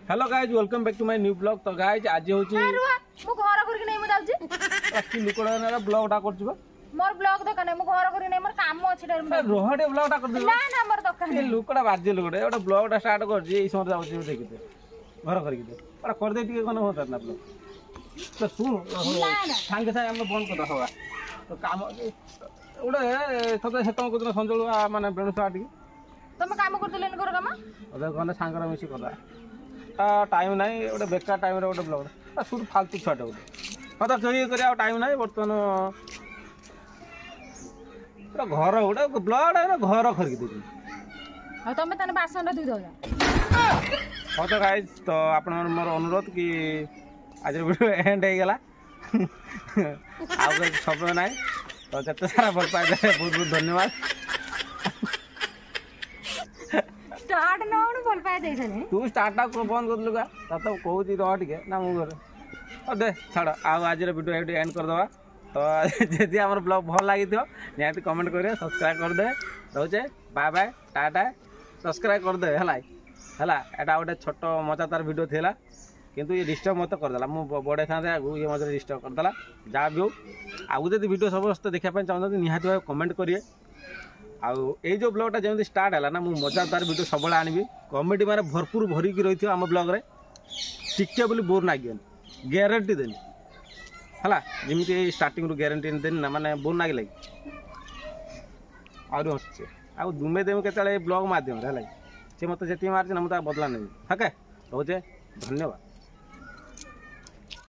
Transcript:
Hello guys welcome back to my new blog. तो guys आज Ho Chi मु घर करके नै मु जाउची कि लुकड़ा ब्लॉगटा करछबो मोर ब्लॉग दकान मु घर करके नै मोर काम अछि रोहडे ब्लॉगटा कर दिबो ना ना मोर दकान ए लुकड़ा बाजे लुकड़ा एटा ब्लॉगटा स्टार्ट करछि ए समय जाउछि देखिते घर करके दे एटा कर दे टिके कोन होता ना ब्लॉग तो सुन सांगे सांगे हम बंद कर दवा तो काम उडे सते सेतम को संजळ माने बेणुसा टिके तुम काम करतले घर काम अदे कोन सांगर मिसी कदा टाइम नहीं गोटे बेकार टाइम गोटे ब्लॉग सुट फालतू छुआटे गोटे मतलब कहीं कर टाइम ना बर्तमान घर गोटे ब्लॉग घर खरिकी दे तुम तेने बासन दुई दो हाँ तो गाइज तो आप मोर अनुरोध कि आज वीडियो एंड हो गला आउ सब ना तो जिते सारा भल पाए बहुत बहुत धन्यवाद। स्टार्ट न होण भल पाए देछने तू स्टार्ट को बंद कर लुगा तो कहूची रह टिके ना मु दे छाड़ आउ आज वीडियो एंड कर दवा। तो जदि आम ब्लॉग भल लगी निहाती कमेंट करें सब्सक्राइब कर दे रोचे बाय बाय टाटा सब्सक्राइब कर दे है एटा गोटे छोट मजादार वीडियो थिला किंतु ये डिस्टर्ब मत करदेला मु बड़े था आगु ये मजा डिस्टर्ब करदेला जहाँ भी हो आगु जब वीडियो समस्त देखा चाहते निहाती भाव कमेंट करिए आउ ये जो ब्लॉगटा जमी स्टार्ट है ना मुझे मजादार वीडियो सब आनबी कमेडी मैंने भरपूर भरिकी रही आम ब्लॉग रे टिके बोली बोर नागियन ग्यारंटी देनी है जमी स्टार्टिंग ग्यारंटी देनी ना माने बोर नाग लगे आहरी हसे आउ दुमे देवी के ब्लॉग मध्यम है सी मत जी मार्च ना मुझे बदला नहीं हके रोचे धन्यवाद।